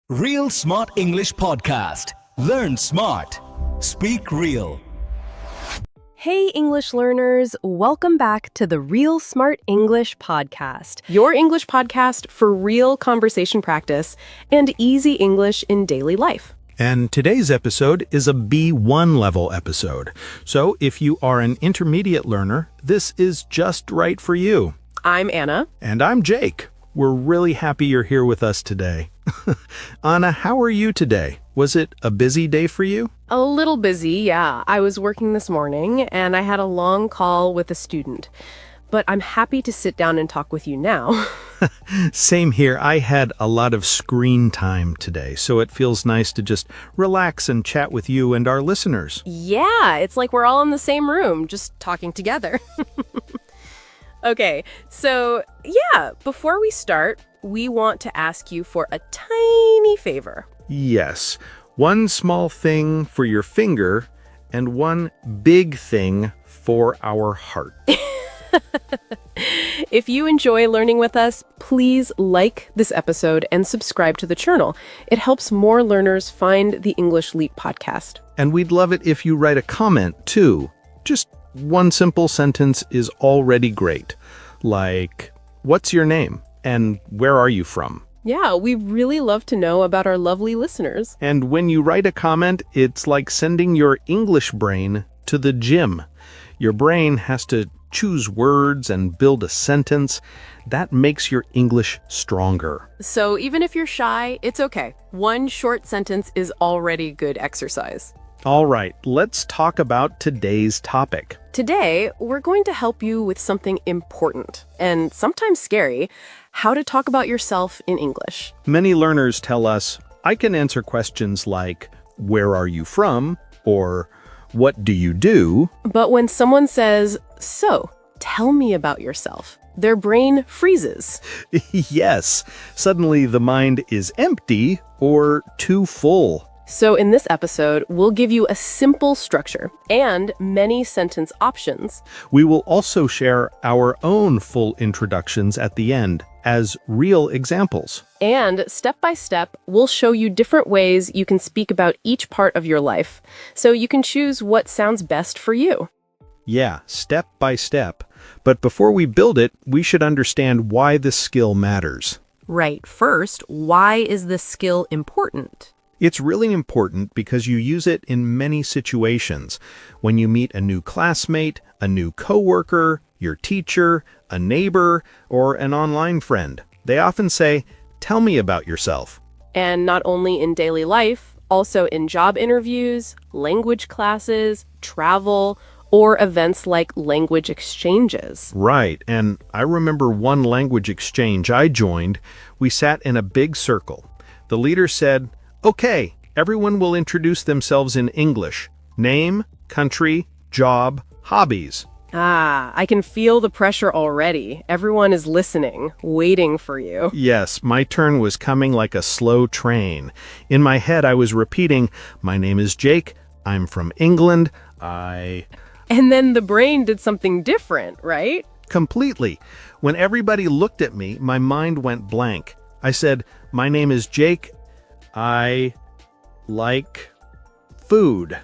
Real Smart English Podcast. Learn smart. Speak real. Hey, English learners. Welcome back to the Real Smart English Podcast, your English podcast for real conversation practice and easy English in daily life. And today's episode is a B1 level episode. So if you are an intermediate learner, this is just right for you. I'm Anna. And I'm Jake. We're really happy you're here with us today. Anna, how are you today? Was it a busy day for you? A little busy, yeah. I was working this morning and I had a long call with a student. But I'm happy to sit down and talk with you now. Same here. I had a lot of screen time today, so it feels nice to just relax and chat with you and our listeners. Yeah, it's like we're all in the same room, just talking together. Okay, so yeah, before we start, we want to ask you for a tiny favor. Yes, one small thing for your finger and one big thing for our heart. If you enjoy learning with us, please like this episode and subscribe to the channel. It helps more learners find the English Leap podcast. And we'd love it if you write a comment, too. Just one simple sentence is already great. Like, what's your name? And where are you from? Yeah, we really love to know about our lovely listeners. And when you write a comment, it's like sending your English brain to the gym. Your brain has to choose words and build a sentence. That makes your English stronger. So even if you're shy, it's okay. One short sentence is already good exercise. All right, let's talk about today's topic. Today, we're going to help you with something important and sometimes scary, how to talk about yourself in English. Many learners tell us, I can answer questions like, where are you from? Or, what do you do? But when someone says, so, tell me about yourself, their brain freezes. Yes, suddenly the mind is empty or too full. So in this episode, we'll give you a simple structure and many sentence options. We will also share our own full introductions at the end as real examples. And step by step, we'll show you different ways you can speak about each part of your life, so you can choose what sounds best for you. Yeah, step by step. But before we build it, we should understand why this skill matters. Right. First, why is this skill important? It's really important because you use it in many situations. When you meet a new classmate, a new coworker, your teacher, a neighbor, or an online friend, they often say, tell me about yourself. And not only in daily life, also in job interviews, language classes, travel, or events like language exchanges. Right, and I remember one language exchange I joined. We sat in a big circle. The leader said, okay, everyone will introduce themselves in English. Name, country, job, hobbies. Ah, I can feel the pressure already. Everyone is listening, waiting for you. Yes, my turn was coming like a slow train. In my head, I was repeating, my name is Jake, I'm from England, And then the brain did something different, right? Completely. When everybody looked at me, my mind went blank. I said, my name is Jake, I like food.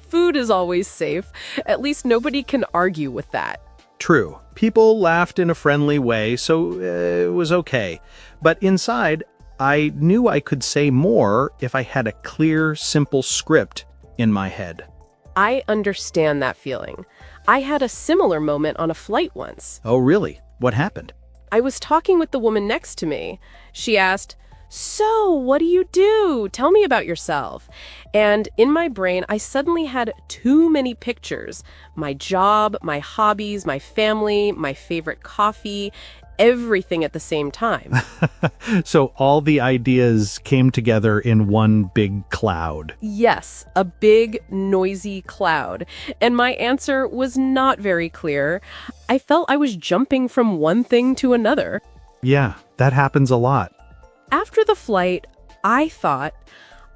Food is always safe. At least nobody can argue with that. True. People laughed in a friendly way, so it was okay. But inside, I knew I could say more if I had a clear, simple script in my head. I understand that feeling. I had a similar moment on a flight once. Oh, really? What happened? I was talking with the woman next to me. She asked, so, what do you do? Tell me about yourself. And in my brain, I suddenly had too many pictures. My job, my hobbies, my family, my favorite coffee, everything at the same time. So all the ideas came together in one big cloud. Yes, a big, noisy cloud. And my answer was not very clear. I felt I was jumping from one thing to another. Yeah, that happens a lot. After the flight, I thought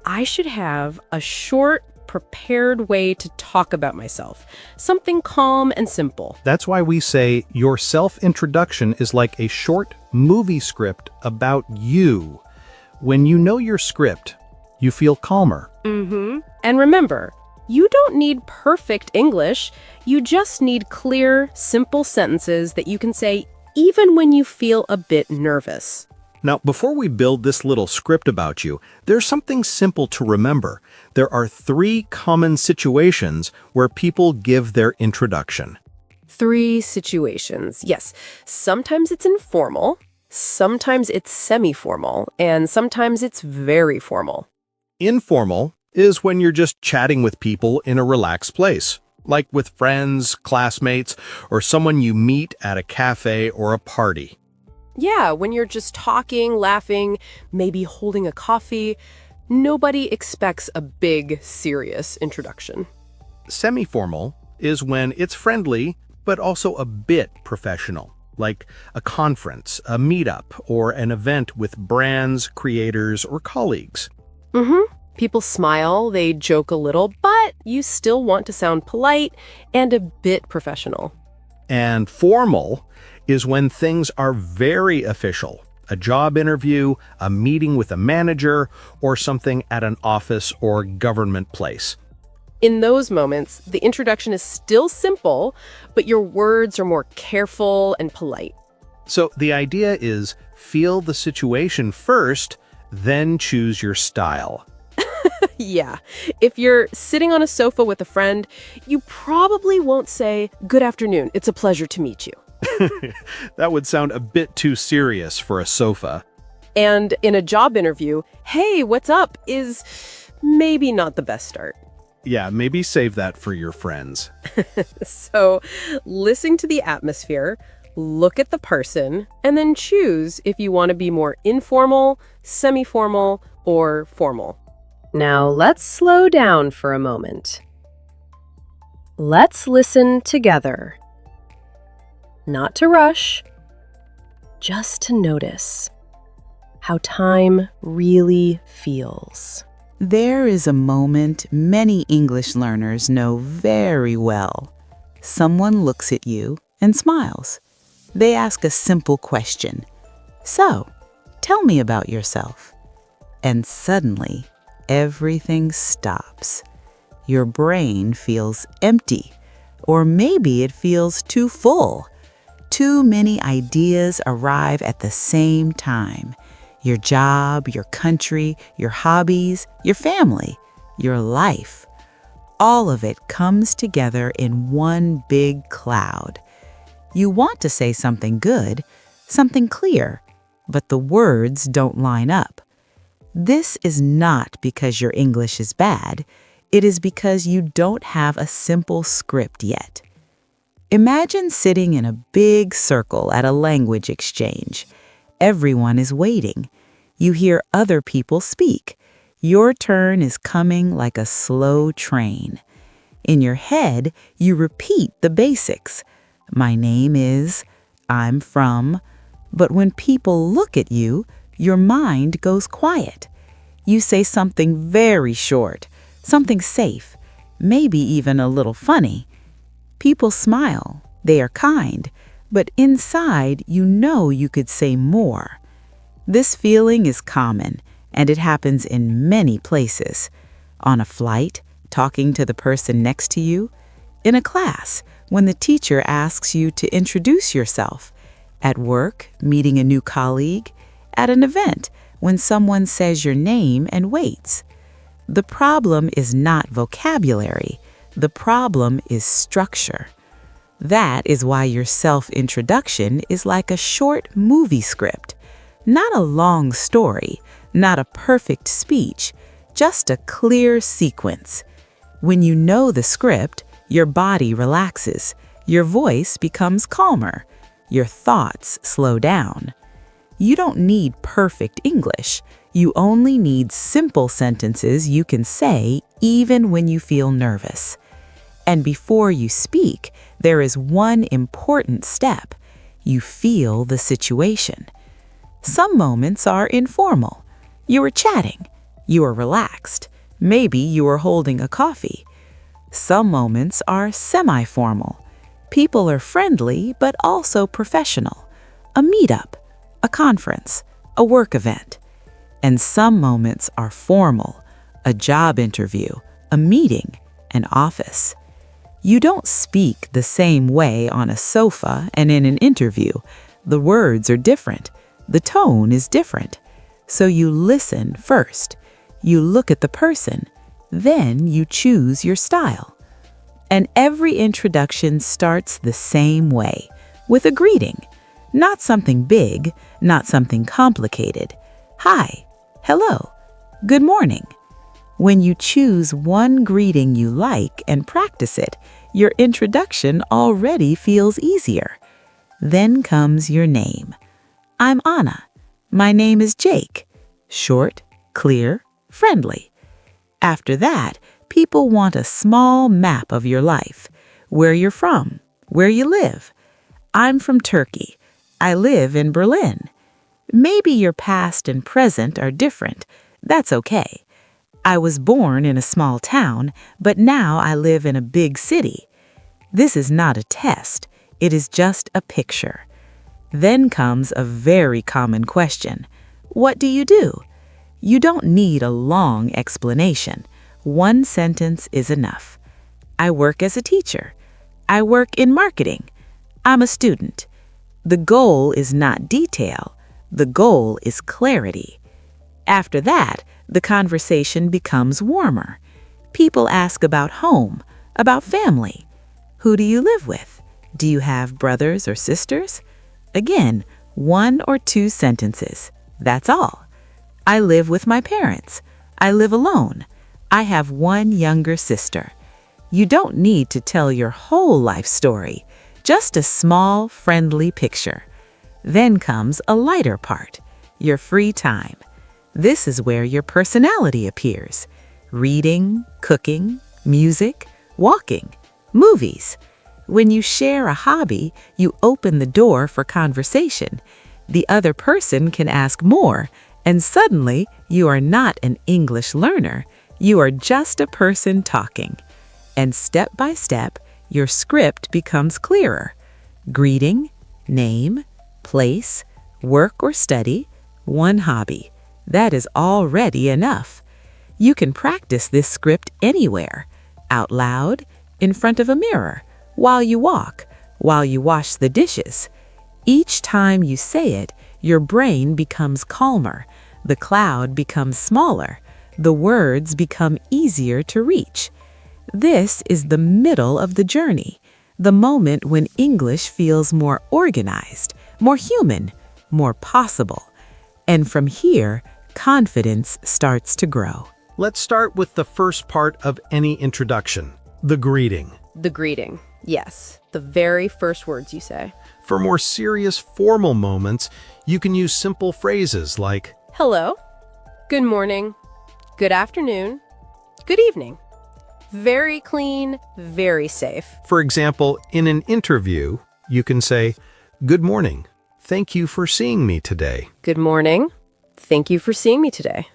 I should have a short, prepared way to talk about myself. Something calm and simple. That's why we say your self-introduction is like a short movie script about you. When you know your script, you feel calmer. And remember, you don't need perfect English. You just need clear, simple sentences that you can say even when you feel a bit nervous. Now, before we build this little script about you, there's something simple to remember. There are 3 common situations where people give their introduction. 3 situations. Yes, sometimes it's informal, sometimes it's semi-formal, and sometimes it's very formal. Informal is when you're just chatting with people in a relaxed place, like with friends, classmates, or someone you meet at a cafe or a party. Yeah, when you're just talking, laughing, maybe holding a coffee, nobody expects a big, serious introduction. Semi-formal is when it's friendly, but also a bit professional, like a conference, a meetup, or an event with brands, creators, or colleagues. People smile, they joke a little, but you still want to sound polite and a bit professional. And formal is when things are very official. A job interview, a meeting with a manager, or something at an office or government place. In those moments, the introduction is still simple, but your words are more careful and polite. So the idea is feel the situation first, then choose your style. Yeah, if you're sitting on a sofa with a friend, you probably won't say, "Good afternoon, it's a pleasure to meet you." That would sound a bit too serious for a sofa. And in a job interview, "Hey, what's up?" is maybe not the best start. Yeah, maybe save that for your friends. So listen to the atmosphere, look at the person, and then choose if you want to be more informal, semi-formal, or formal. Now let's slow down for a moment. Let's listen together. Not to rush, just to notice how time really feels. There is a moment many English learners know very well. Someone looks at you and smiles. They ask a simple question. "So, tell me about yourself." And suddenly, everything stops. Your brain feels empty, or maybe it feels too full. Too many ideas arrive at the same time. Your job, your country, your hobbies, your family, your life. All of it comes together in one big cloud. You want to say something good, something clear, but the words don't line up. This is not because your English is bad. It is because you don't have a simple script yet. Imagine sitting in a big circle at a language exchange. Everyone is waiting. You hear other people speak. Your turn is coming like a slow train. In your head, you repeat the basics. My name is, I'm from. But when people look at you, your mind goes quiet. You say something very short, something safe, maybe even a little funny. People smile, they are kind, but inside you know you could say more. This feeling is common, and it happens in many places. On a flight, talking to the person next to you. In a class, when the teacher asks you to introduce yourself. At work, meeting a new colleague. At an event, when someone says your name and waits. The problem is not vocabulary. The problem is structure. That is why your self-introduction is like a short movie script. Not a long story, not a perfect speech, just a clear sequence. When you know the script, your body relaxes, your voice becomes calmer, your thoughts slow down. You don't need perfect English. You only need simple sentences you can say even when you feel nervous. And before you speak, there is one important step. You feel the situation. Some moments are informal. You are chatting. You are relaxed. Maybe you are holding a coffee. Some moments are semi-formal. People are friendly but also professional. A meetup, a conference, a work event. And some moments are formal, a job interview, a meeting, an office. You don't speak the same way on a sofa and in an interview. The words are different. The tone is different. So you listen first. You look at the person. Then you choose your style. And every introduction starts the same way, with a greeting. Not something big, not something complicated. Hi, hello, good morning. When you choose one greeting you like and practice it, your introduction already feels easier. Then comes your name. I'm Anna. My name is Jake. Short, clear, friendly. After that, people want a small map of your life, where you're from, where you live. I'm from Turkey. I live in Berlin. Maybe your past and present are different. That's okay. I was born in a small town, but now I live in a big city. This is not a test. It is just a picture. Then comes a very common question. What do you do? You don't need a long explanation. One sentence is enough. I work as a teacher. I work in marketing. I'm a student. The goal is not detail. The goal is clarity. After that, the conversation becomes warmer. People ask about home, about family. Who do you live with? Do you have brothers or sisters? Again, 1 or 2 sentences. That's all. I live with my parents. I live alone. I have 1 younger sister. You don't need to tell your whole life story, just a small, friendly picture. Then comes a lighter part, your free time. This is where your personality appears. Reading, cooking, music, walking, movies. When you share a hobby, you open the door for conversation. The other person can ask more, and suddenly you are not an English learner. You are just a person talking. And step by step, your script becomes clearer. Greeting, name, place, work or study, 1 hobby. That is already enough. You can practice this script anywhere, out loud, in front of a mirror, while you walk, while you wash the dishes. Each time you say it, your brain becomes calmer, the cloud becomes smaller, the words become easier to reach. This is the middle of the journey, the moment when English feels more organized, more human, more possible. And from here, confidence starts to grow. Let's start with the first part of any introduction, the greeting. The greeting. Yes, the very first words you say. For more serious, formal moments, you can use simple phrases like, Hello, good morning, good afternoon, good evening. Very clean, very safe. for example, in an interview, you can say, Good morning. Thank you for seeing me today. Good morning. Thank you for seeing me today.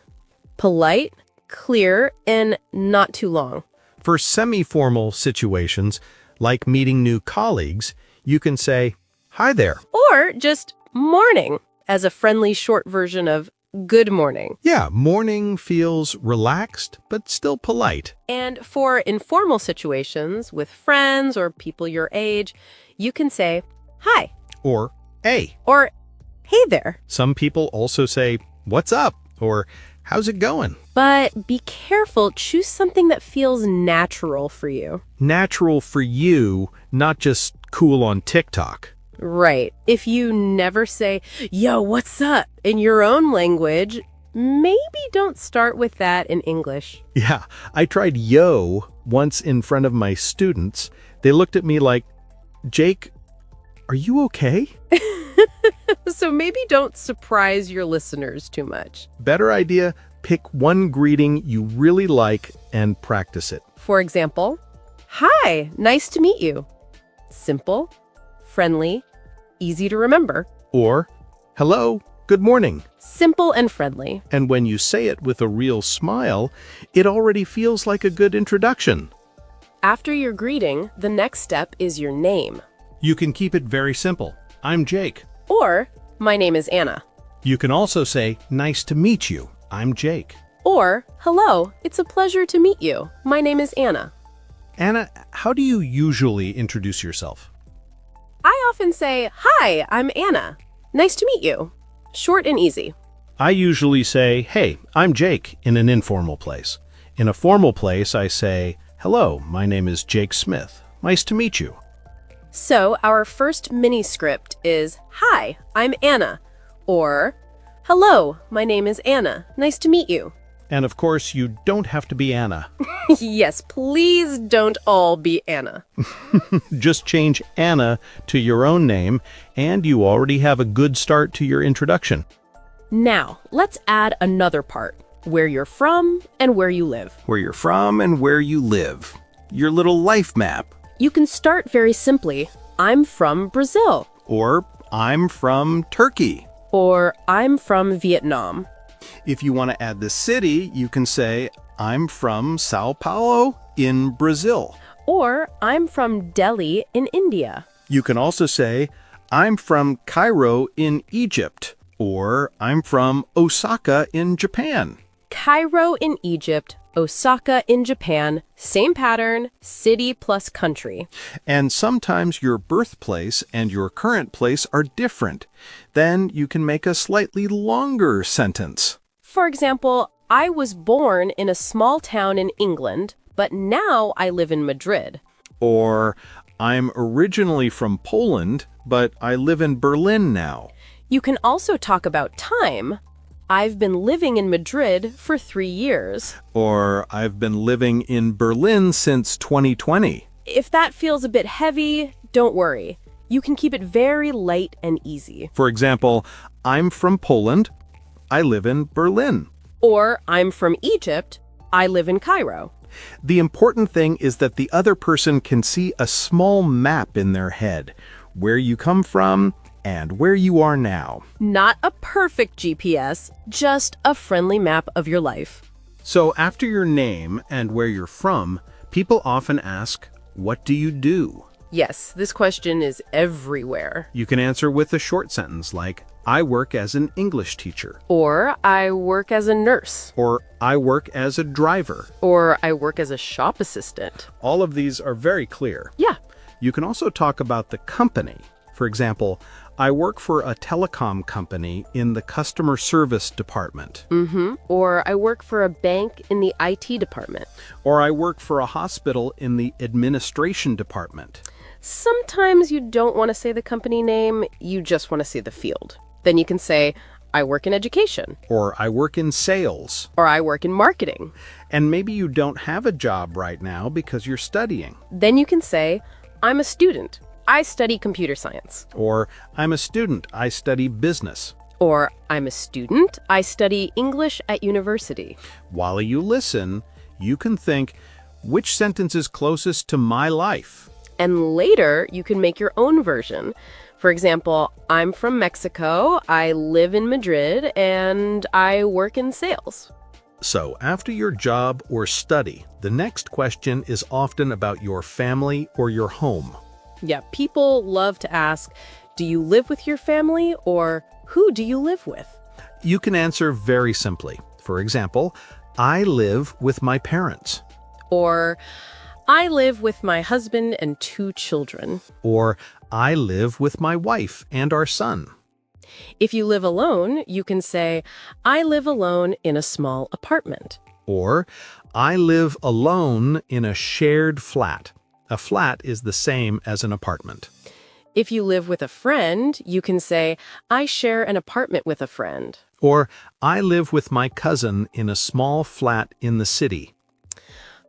Polite, clear, and not too long. For semi-formal situations, like meeting new colleagues, you can say, Hi there. Or just morning as a friendly short version of good morning. Yeah, morning feels relaxed, but still polite. And for informal situations with friends or people your age, you can say, hi, Or, Hey. or hey there. Some people also say, What's up? Or, How's it going? But be careful, choose something that feels natural for you. Natural for you, not just cool on TikTok. Right. If you never say, yo, what's up, in your own language, maybe don't start with that in English. Yeah, I tried yo once in front of my students. They looked at me like, Jake, are you okay? So maybe don't surprise your listeners too much. Better idea, pick one greeting you really like and practice it. For example, hi, nice to meet you. Simple, friendly, easy to remember. Or, hello, good morning. Simple and friendly. And when you say it with a real smile, it already feels like a good introduction. After your greeting, the next step is your name. You can keep it very simple. I'm Jake. Or, my name is Anna. You can also say, nice to meet you. I'm Jake. Or, hello, it's a pleasure to meet you. My name is Anna. Anna, how do you usually introduce yourself? I often say, hi, I'm Anna. Nice to meet you. Short and easy. I usually say, hey, I'm Jake, in an informal place. In a formal place, I say, hello, my name is Jake Smith. Nice to meet you. So our first mini script is, hi, I'm Anna. Or, hello, my name is Anna. Nice to meet you. And of course, you don't have to be Anna. Yes, please don't all be Anna. Just change Anna to your own name, and you already have a good start to your introduction. Now, let's add another part, where you're from and where you live. Where you're from and where you live. Your little life map. You can start very simply, I'm from Brazil. Or, I'm from Turkey. Or, I'm from Vietnam. If you want to add the city, you can say, I'm from Sao Paulo in Brazil. Or, I'm from Delhi in India. You can also say, I'm from Cairo in Egypt. Or, I'm from Osaka in Japan. Cairo in Egypt, Osaka in Japan, same pattern, city plus country. And sometimes your birthplace and your current place are different. Then you can make a slightly longer sentence. For example, I was born in a small town in England, but now I live in Madrid. Or, I'm originally from Poland, but I live in Berlin now. You can also talk about time. I've been living in Madrid for 3 years. Or, I've been living in Berlin since 2020. If that feels a bit heavy, don't worry. You can keep it very light and easy. For example, I'm from Poland. I live in Berlin. Or, I'm from Egypt. I live in Cairo. The important thing is that the other person can see a small map in their head, where you come from and where you are now. Not a perfect GPS, just a friendly map of your life. So after your name and where you're from, people often ask, what do you do? Yes, this question is everywhere. You can answer with a short sentence like, I work as an English teacher. Or, I work as a nurse. Or, I work as a driver. Or, I work as a shop assistant. All of these are very clear. Yeah. You can also talk about the company. For example, I work for a telecom company in the customer service department. Or, I work for a bank in the IT department. Or I work for a hospital in the administration department. Sometimes you don't want to say the company name, you just want to say the field. Then you can say, I work in education. Or I work in sales. Or I work in marketing. And maybe you don't have a job right now because you're studying. Then you can say, I'm a student. I study computer science. Or I'm a student. I study business. Or I'm a student. I study English at university. While you listen, you can think, which sentence is closest to my life? And later, you can make your own version. For example, I'm from Mexico, I live in Madrid, and I work in sales. So after your job or study, the next question is often about your family or your home. Yeah, people love to ask, do you live with your family, or who do you live with? You can answer very simply. For example, I live with my parents. Or, I live with my husband and 2 children. Or, I live with my wife and our son. If you live alone, you can say, I live alone in a small apartment. Or, I live alone in a shared flat. A flat is the same as an apartment. If you live with a friend, you can say, I share an apartment with a friend. Or, I live with my cousin in a small flat in the city.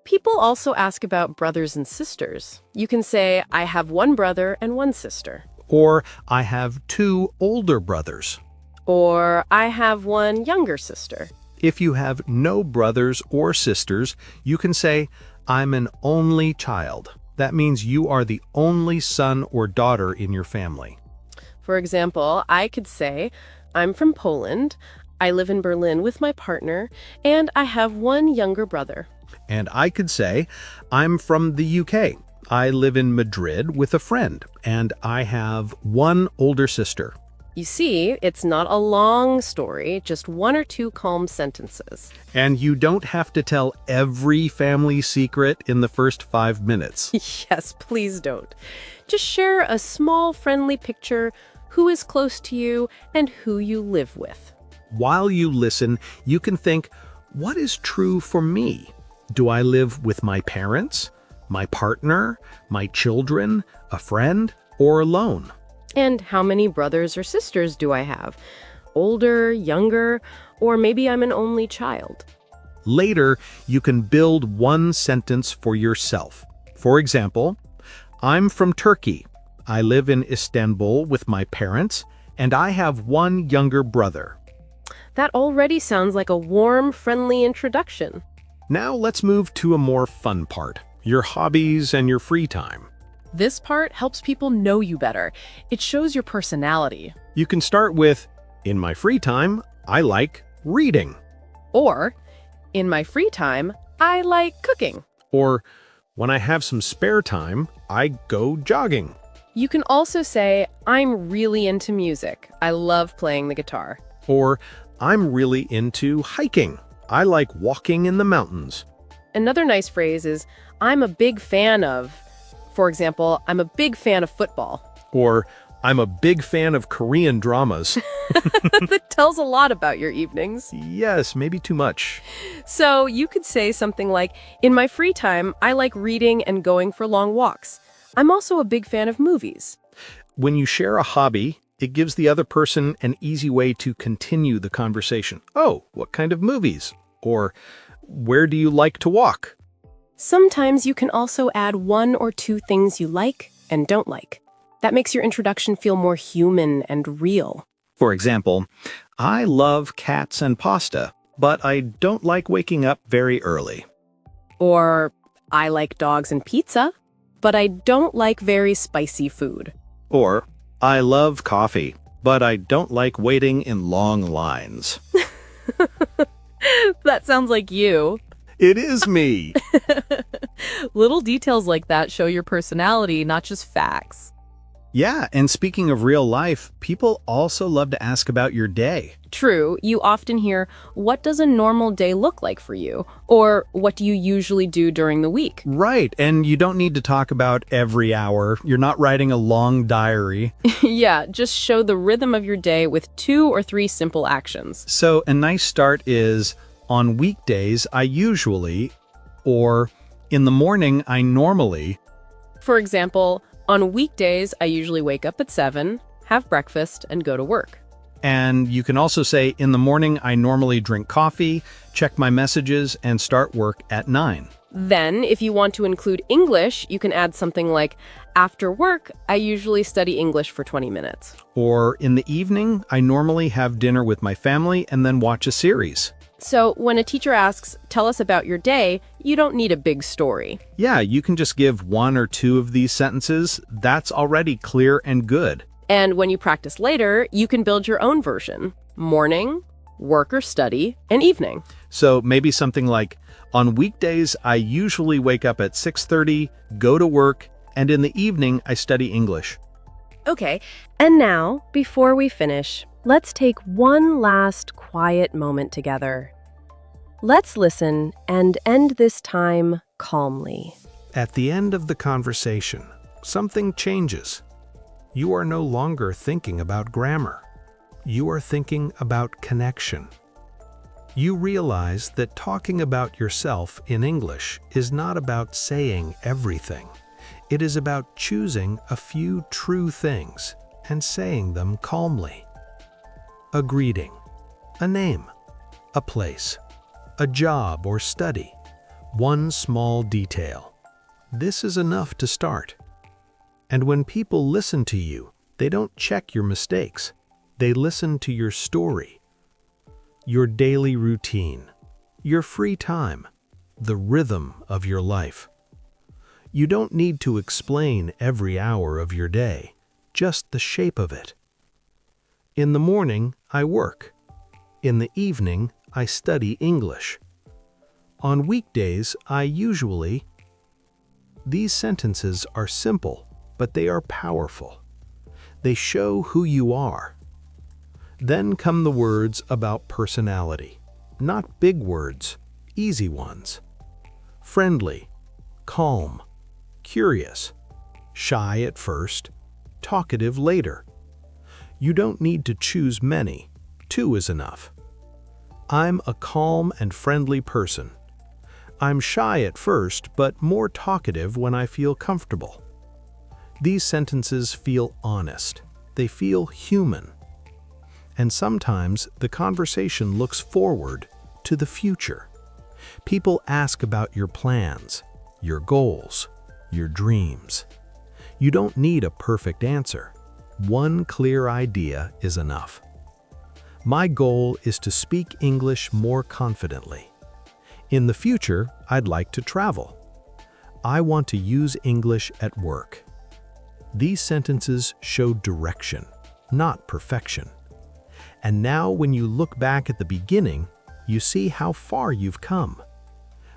People also ask about brothers and sisters. You can say, I have 1 brother and 1 sister. Or, I have 2 older brothers. Or, I have 1 younger sister. If you have no brothers or sisters, you can say, I'm an only child. That means you are the only son or daughter in your family. For example, I could say, I'm from Poland, I live in Berlin with my partner, and I have 1 younger brother. And I could say, I'm from the UK. I live in Madrid with a friend, and I have 1 older sister. You see, it's not a long story, just one or two calm sentences. And you don't have to tell every family secret in the first 5 minutes. Yes, please don't. Just share a small, friendly picture, who is close to you, and who you live with. While you listen, you can think, what is true for me? Do I live with my parents, my partner, my children, a friend, or alone? And how many brothers or sisters do I have? Older, younger, or maybe I'm an only child. Later, you can build one sentence for yourself. For example, I'm from Turkey. I live in Istanbul with my parents, and I have one younger brother. That already sounds like a warm, friendly introduction. Now let's move to a more fun part, your hobbies and your free time. This part helps people know you better. It shows your personality. You can start with, in my free time, I like reading. Or, in my free time, I like cooking. Or, when I have some spare time, I go jogging. You can also say, I'm really into music. I love playing the guitar. Or, I'm really into hiking. I like walking in the mountains. Another nice phrase is, I'm a big fan of. For example, I'm a big fan of football. Or, I'm a big fan of Korean dramas. That tells a lot about your evenings. Yes, maybe too much. So you could say something like, in my free time, I like reading and going for long walks. I'm also a big fan of movies. When you share a hobby, it gives the other person an easy way to continue the conversation. Oh, what kind of movies? Or, where do you like to walk? Sometimes you can also add one or two things you like and don't like. That makes your introduction feel more human and real. For example, I love cats and pasta, but I don't like waking up very early. Or, I like dogs and pizza, but I don't like very spicy food. Or, I love coffee, but I don't like waiting in long lines. That sounds like you. It is me. Little details like that show your personality, not just facts. Yeah, and speaking of real life, people also love to ask about your day. True, you often hear, what does a normal day look like for you? Or what do you usually do during the week? Right, and you don't need to talk about every hour. You're not writing a long diary. Yeah, just show the rhythm of your day with 2 or 3 simple actions. So a nice start is, on weekdays, I usually, or in the morning, I normally. For example, on weekdays, I usually wake up at 7, have breakfast, and go to work. And you can also say, in the morning, I normally drink coffee, check my messages, and start work at 9. Then, if you want to include English, you can add something like, after work, I usually study English for 20 minutes. Or in the evening, I normally have dinner with my family and then watch a series. So when a teacher asks, tell us about your day, you don't need a big story. Yeah, you can just give 1 or 2 of these sentences. That's already clear and good. And when you practice later, you can build your own version. Morning, work or study, and evening. So maybe something like, on weekdays, I usually wake up at 6:30, go to work, and in the evening, I study English. Okay, and now, before we finish, let's take one last quiet moment together. Let's listen and end this time calmly. At the end of the conversation, something changes. You are no longer thinking about grammar. You are thinking about connection. You realize that talking about yourself in English is not about saying everything. It is about choosing a few true things and saying them calmly. A greeting, a name, a place, a job or study, one small detail. This is enough to start. And when people listen to you, they don't check your mistakes. They listen to your story, your daily routine, your free time, the rhythm of your life. You don't need to explain every hour of your day, just the shape of it. In the morning, I work. In the evening, I study English. On weekdays, I usually. These sentences are simple, but they are powerful. They show who you are, Then come the words about personality. Not big words, easy ones. Friendly, calm, curious, shy at first, talkative later. You don't need to choose many. 2 is enough. I'm a calm and friendly person. I'm shy at first, but more talkative when I feel comfortable. These sentences feel honest. They feel human. And sometimes the conversation looks forward to the future. People ask about your plans, your goals, your dreams. You don't need a perfect answer. One clear idea is enough. My goal is to speak English more confidently. In the future, I'd like to travel. I want to use English at work. These sentences show direction, not perfection. And now when you look back at the beginning, you see how far you've come.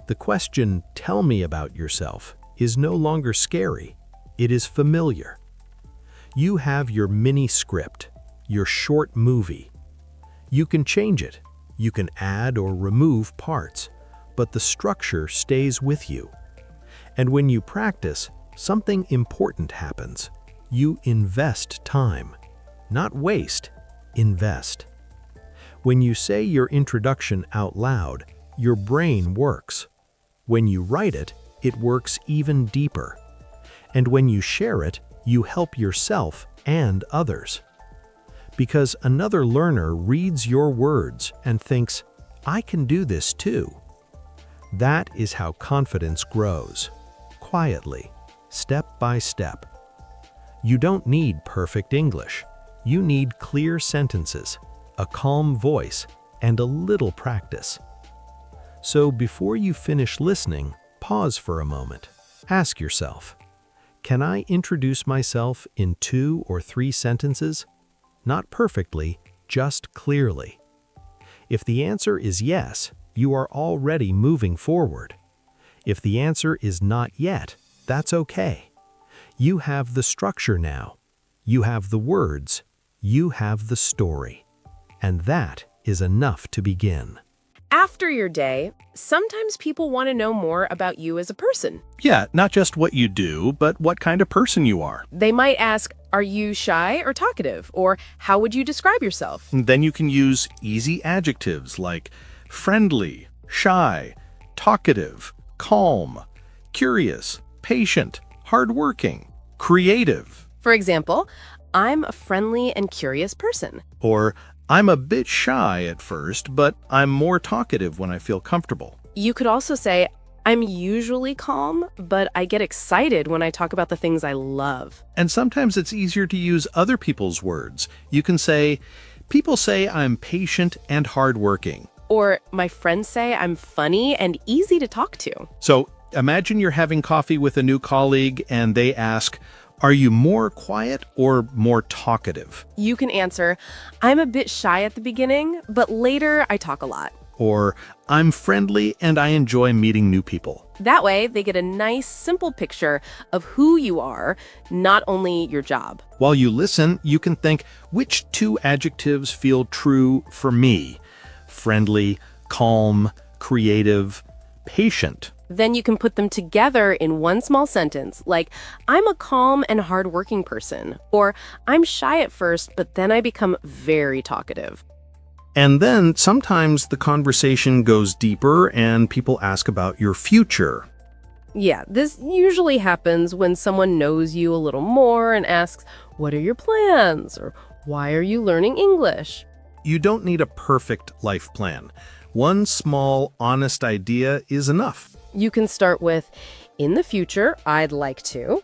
The question, "Tell me about yourself," is no longer scary. It is familiar. You have your mini script, your short movie. You can change it. You can add or remove parts, but the structure stays with you. And when you practice, something important happens. You invest time. Not waste, invest. When you say your introduction out loud, your brain works. When you write it, it works even deeper. And when you share it, you help yourself and others. Because another learner reads your words and thinks, "I can do this too." That is how confidence grows, quietly, step by step. You don't need perfect English. You need clear sentences, a calm voice, and a little practice. So before you finish listening, pause for a moment. Ask yourself, can I introduce myself in 2 or 3 sentences? Not perfectly, just clearly. If the answer is yes, you are already moving forward. If the answer is not yet, that's okay. You have the structure now. You have the words. You have the story. And that is enough to begin. After your day, sometimes people want to know more about you as a person. Yeah, not just what you do, but what kind of person you are. They might ask, are you shy or talkative? Or how would you describe yourself? Then you can use easy adjectives like friendly, shy, talkative, calm, curious, patient, hardworking, creative. For example, I'm a friendly and curious person. Or I'm a bit shy at first, but I'm more talkative when I feel comfortable. You could also say, I'm usually calm, but I get excited when I talk about the things I love. And sometimes it's easier to use other people's words. You can say, people say I'm patient and hardworking. Or my friends say I'm funny and easy to talk to. So imagine you're having coffee with a new colleague and they ask, are you more quiet or more talkative? You can answer, I'm a bit shy at the beginning, but later I talk a lot. Or I'm friendly and I enjoy meeting new people. That way, they get a nice, simple picture of who you are, not only your job. While you listen, you can think, which 2 adjectives feel true for me? Friendly, calm, creative, patient. Then you can put them together in one small sentence, like, I'm a calm and hardworking person, or I'm shy at first, but then I become very talkative. And then sometimes the conversation goes deeper and people ask about your future. Yeah, this usually happens when someone knows you a little more and asks, what are your plans? Or why are you learning English? You don't need a perfect life plan. One small, honest idea is enough. You can start with, in the future, I'd like to,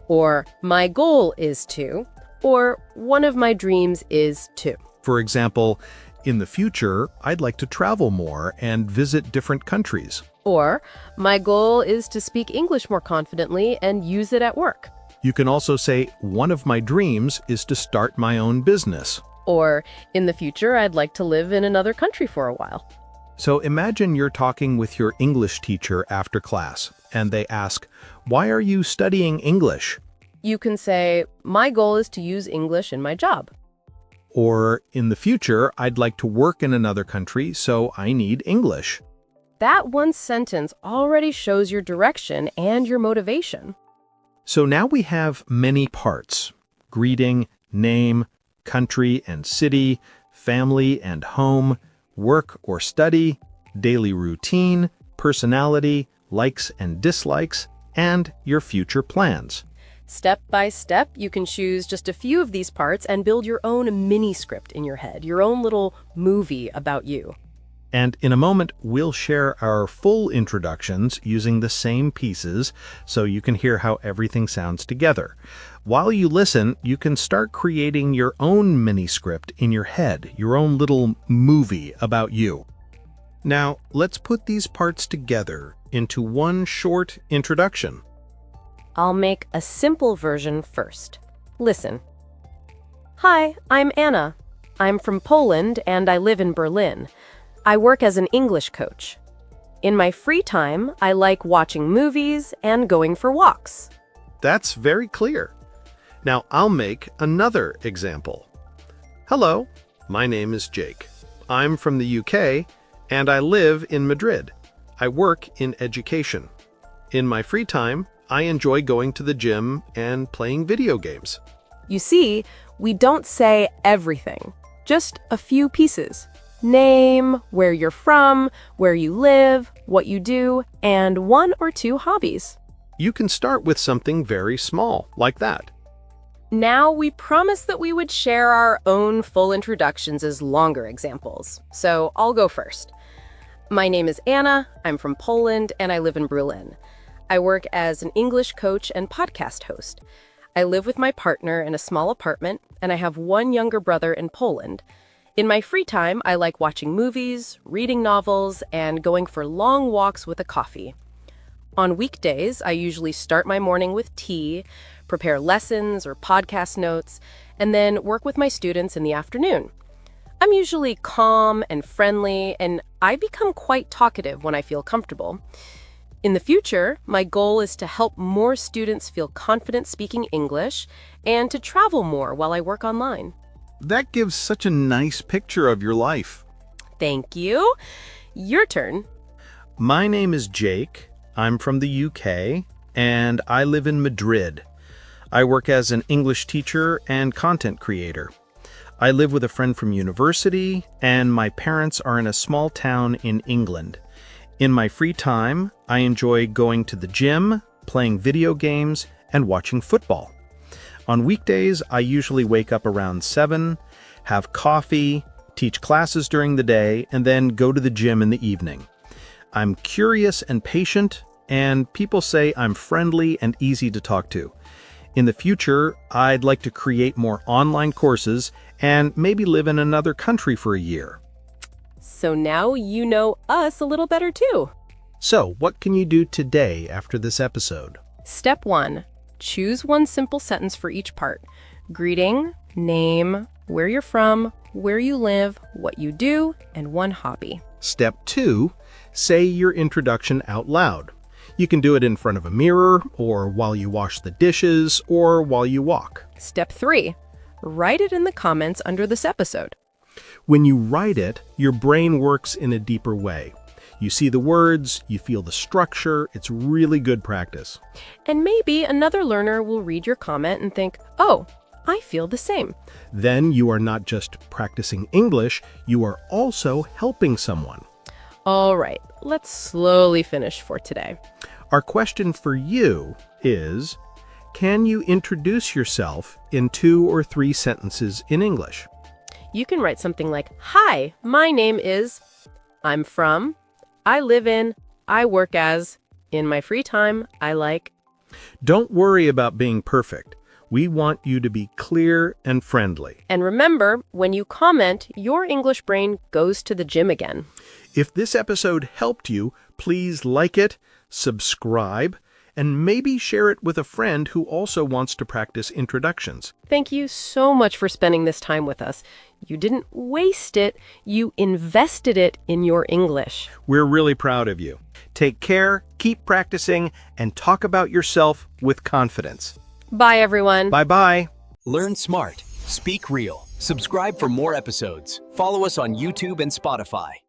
or my goal is to, or one of my dreams is to. For example, in the future, I'd like to travel more and visit different countries. Or, my goal is to speak English more confidently and use it at work. You can also say, one of my dreams is to start my own business. Or, in the future, I'd like to live in another country for a while. So imagine you're talking with your English teacher after class, and they ask, why are you studying English? You can say, my goal is to use English in my job. Or, in the future, I'd like to work in another country, so I need English. That one sentence already shows your direction and your motivation. So now we have many parts: greeting, name, country and city, family and home, work or study, daily routine, personality, likes and dislikes, and your future plans. Step by step, you can choose just a few of these parts and build your own mini-script in your head, your own little movie about you. And in a moment, we'll share our full introductions using the same pieces so you can hear how everything sounds together. While you listen, you can start creating your own mini-script in your head, your own little movie about you. Now, let's put these parts together into one short introduction. I'll make a simple version first. Listen. Hi, I'm Anna. I'm from Poland and I live in Berlin. I work as an English coach. In my free time, I like watching movies and going for walks. That's very clear. Now I'll make another example. Hello, my name is Jake. I'm from the UK and I live in Madrid. I work in education. In my free time, I enjoy going to the gym and playing video games. You see, we don't say everything, just a few pieces. Name, where you're from, where you live, what you do, and one or two hobbies. You can start with something very small, like that. Now, we promised that we would share our own full introductions as longer examples, so I'll go first. My name is Anna, I'm from Poland, and I live in Berlin. I work as an English coach and podcast host. I live with my partner in a small apartment, and I have one younger brother in Poland. In my free time, I like watching movies, reading novels, and going for long walks with a coffee. On weekdays, I usually start my morning with tea, prepare lessons or podcast notes, and then work with my students in the afternoon. I'm usually calm and friendly, and I become quite talkative when I feel comfortable. In the future, my goal is to help more students feel confident speaking English and to travel more while I work online. That gives such a nice picture of your life. Thank you. Your turn. My name is Jake. I'm from the UK, and I live in Madrid. I work as an English teacher and content creator. I live with a friend from university, and my parents are in a small town in England. In my free time, I enjoy going to the gym, playing video games, and watching football. On weekdays, I usually wake up around 7, have coffee, teach classes during the day, and then go to the gym in the evening. I'm curious and patient, and people say I'm friendly and easy to talk to. In the future, I'd like to create more online courses and maybe live in another country for a year. So now you know us a little better too. So, what can you do today after this episode? Step 1. Choose one simple sentence for each part. Greeting, name, where you're from, where you live, what you do, and one hobby. Step 2. Say your introduction out loud. You can do it in front of a mirror, or while you wash the dishes, or while you walk. Step 3. Write it in the comments under this episode. When you write it, your brain works in a deeper way. You see the words, you feel the structure, it's really good practice. And maybe another learner will read your comment and think, oh, I feel the same. Then you are not just practicing English, you are also helping someone. All right, let's slowly finish for today. Our question for you is, can you introduce yourself in 2 or 3 sentences in English? You can write something like, hi, my name is, I'm from, I live in, I work as, in my free time, I like. Don't worry about being perfect. We want you to be clear and friendly. And remember, when you comment, your English brain goes to the gym again. If this episode helped you, please like it, subscribe, and maybe share it with a friend who also wants to practice introductions. Thank you so much for spending this time with us. You didn't waste it, you invested it in your English. We're really proud of you. Take care, keep practicing, and talk about yourself with confidence. Bye, everyone. Bye-bye. Learn smart. Speak real. Subscribe for more episodes. Follow us on YouTube and Spotify.